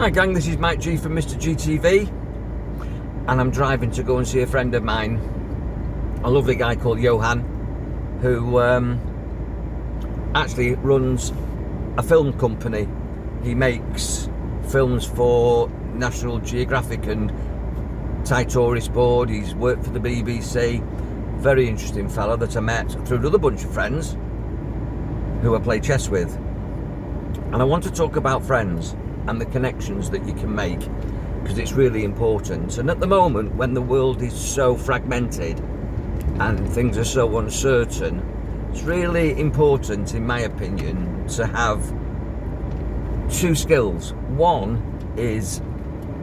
Hi gang, this is Mike G from Mr. GTV, and I'm driving to go and see a friend of mine, a lovely guy called Johan, who actually runs a film company. He makes films for National Geographic and Thai Tourist Board. He's worked for the BBC. Very interesting fella that I met through another bunch of friends who I play chess with. And I want to talk about friends and the connections that you can make, because it's really important. And at the moment, when the world is so fragmented and things are so uncertain, it's really important, in my opinion, to have two skills. One is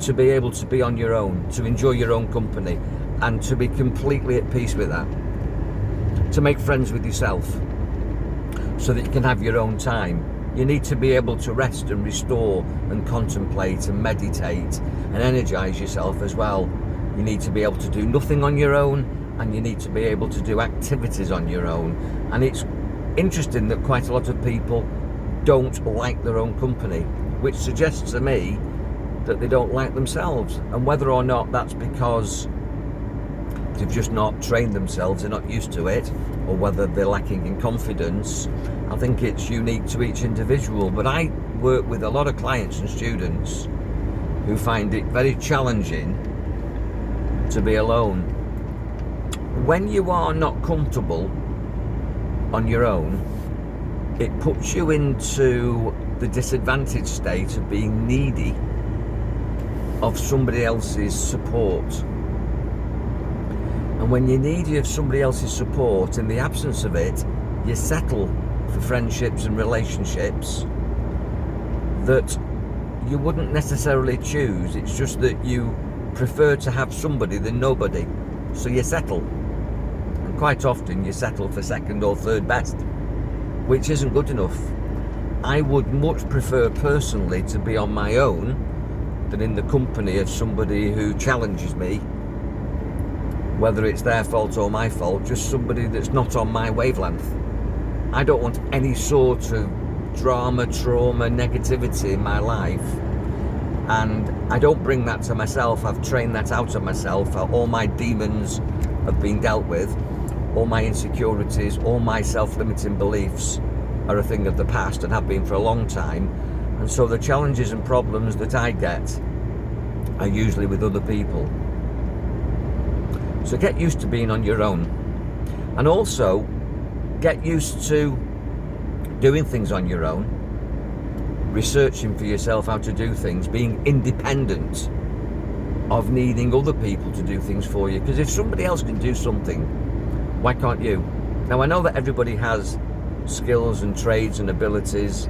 to be able to be on your own, to enjoy your own company, and to be completely at peace with that. To make friends with yourself so that you can have your own time. You need to be able to rest and restore and contemplate and meditate and energize yourself as well. You need to be able to do nothing on your own, and you need to be able to do activities on your own. And it's interesting that quite a lot of people don't like their own company, which suggests to me that they don't like themselves. And whether or not that's because they've just not trained themselves, they're not used to it, or whether they're lacking in confidence, I think it's unique to each individual. But I work with a lot of clients and students who find it very challenging to be alone. When you are not comfortable on your own, it puts you into the disadvantaged state of being needy of somebody else's support. And when you're needy of somebody else's support, in the absence of it, you settle for friendships and relationships that you wouldn't necessarily choose. It's just that you prefer to have somebody than nobody, so you settle. And quite often you settle for second or third best, which isn't good enough. I would much prefer personally to be on my own than in the company of somebody who challenges me, whether it's their fault or my fault, just somebody that's not on my wavelength. I don't want any sort of drama, trauma, negativity in my life, and I don't bring that to myself. I've trained that out of myself. All my demons have been dealt with. All my insecurities, all my self-limiting beliefs are a thing of the past and have been for a long time. And so the challenges and problems that I get are usually with other people. So get used to being on your own, and also get used to doing things on your own, researching for yourself how to do things, being independent of needing other people to do things for you. Because if somebody else can do something, why can't you? Now, I know that everybody has skills and trades and abilities,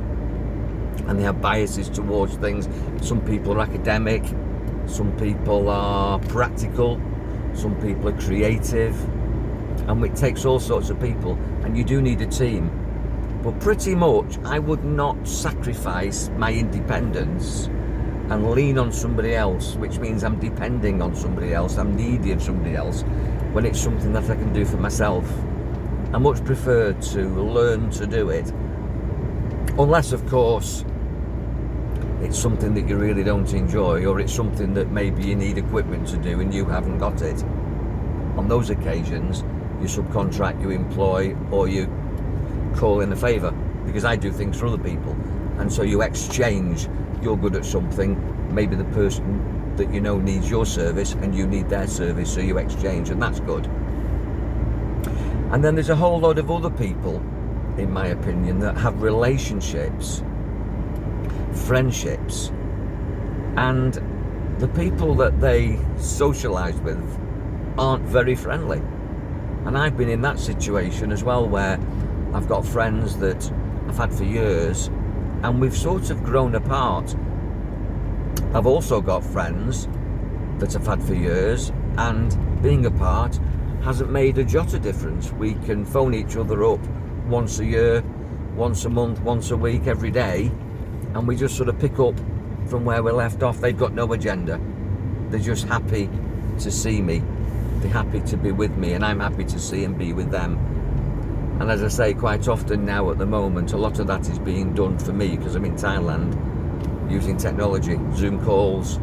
and they have biases towards things. Some people are academic, some people are practical, some people are creative, and it takes all sorts of people, and you do need a team. But pretty much I would not sacrifice my independence and lean on somebody else, which means I'm depending on somebody else, I'm needy of somebody else, when it's something that I can do for myself. I much prefer to learn to do it, unless of course it's something that you really don't enjoy, or it's something that maybe you need equipment to do and you haven't got it. On those occasions, you subcontract, you employ, or you call in a favour, because I do things for other people. And so you exchange. You're good at something, maybe the person that you know needs your service and you need their service, so you exchange, and that's good. And then there's a whole load of other people, in my opinion, that have relationships, friendships, and the people that they socialise with aren't very friendly. And I've been in that situation as well, where I've got friends that I've had for years and we've sort of grown apart. I've also got friends that I've had for years, and being apart hasn't made a jot of difference. We can phone each other up once a year, once a month, once a week, every day, and we just sort of pick up from where we left off. They've got no agenda. They're just happy to see me. They're happy to be with me, and I'm happy to see and be with them. And as I say, quite often now at the moment, a lot of that is being done for me because I'm in Thailand. using technology, Zoom calls,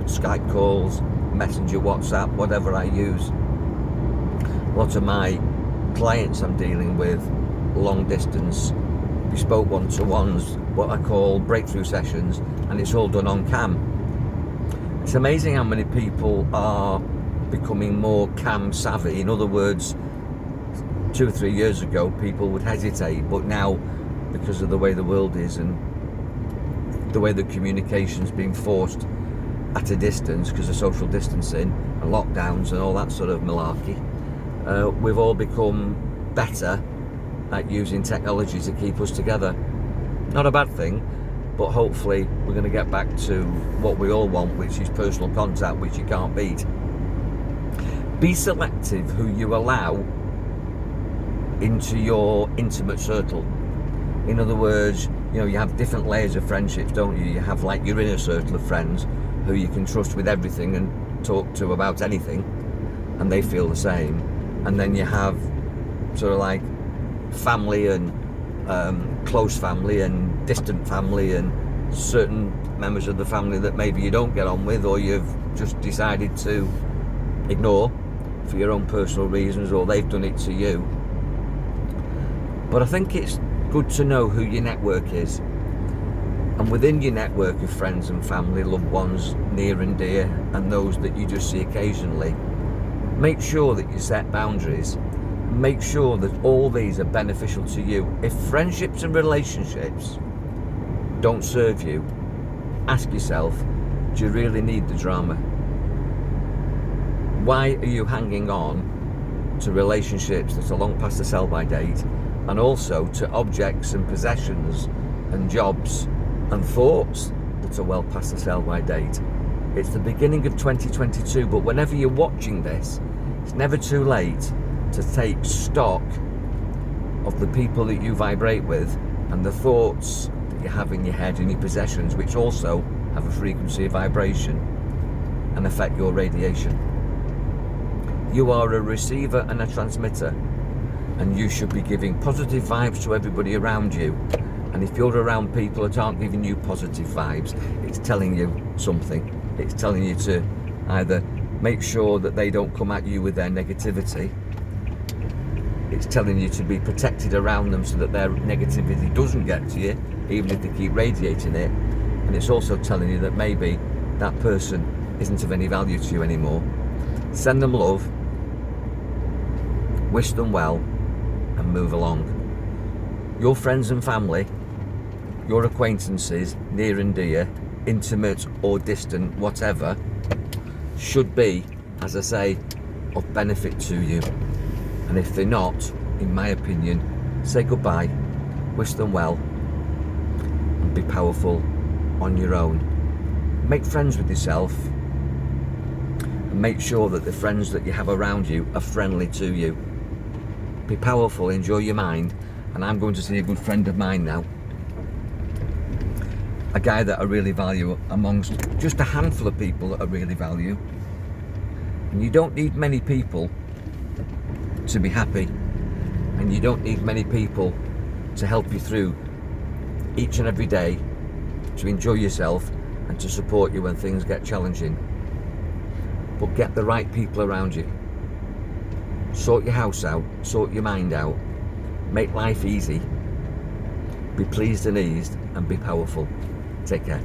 Skype calls, Messenger, WhatsApp, whatever I use. A lot of my clients I'm dealing with, long distance, bespoke one-to-ones, what I call breakthrough sessions, and it's all done on cam. It's amazing how many people are becoming more cam savvy. In other words, 2 or 3 years ago people would hesitate, but now, because of the way the world is and the way the communication's being forced at a distance because of social distancing and lockdowns and all that sort of malarkey, we've all become better at using technology to keep us together. Not a bad thing, but hopefully we're going to get back to what we all want, which is personal contact, which you can't beat. Be selective who you allow into your intimate circle. In other words, you know, you have different layers of friendships, don't you? You have like your inner circle of friends who you can trust with everything and talk to about anything, and they feel the same. And then you have sort of like family and close family and distant family and certain members of the family that maybe you don't get on with, or you've just decided to ignore for your own personal reasons, or they've done it to you. But I think it's good to know who your network is, and within your network of friends and family, loved ones, near and dear, and those that you just see occasionally, make sure that you set boundaries. Make sure that all these are beneficial to you. If friendships and relationships don't serve you, ask yourself, do you really need the drama? Why are you hanging on to relationships that are long past the sell-by date, and also to objects and possessions and jobs and thoughts that are well past the sell-by date? It's the beginning of 2022, but whenever you're watching this, it's never too late to take stock of the people that you vibrate with and the thoughts that you have in your head and your possessions, which also have a frequency of vibration and affect your radiation. You are a receiver and a transmitter, and you should be giving positive vibes to everybody around you. And if you're around people that aren't giving you positive vibes, it's telling you something. It's telling you to either make sure that they don't come at you with their negativity. It's telling you to be protected around them so that their negativity doesn't get to you, even if they keep radiating it. And it's also telling you that maybe that person isn't of any value to you anymore. Send them love, wish them well, and move along. Your friends and family, your acquaintances, near and dear, intimate or distant, whatever, should be, as I say, of benefit to you. And if they're not, in my opinion, say goodbye, wish them well, and be powerful on your own. Make friends with yourself, and make sure that the friends that you have around you are friendly to you. Be powerful, enjoy your mind. And I'm going to see a good friend of mine now, a guy that I really value amongst just a handful of people that I really value. And you don't need many people to be happy, and you don't need many people to help you through each and every day, to enjoy yourself and to support you when things get challenging. But get the right people around you. Sort your house out, sort your mind out, make life easy, be pleased and eased, and be powerful. Take care.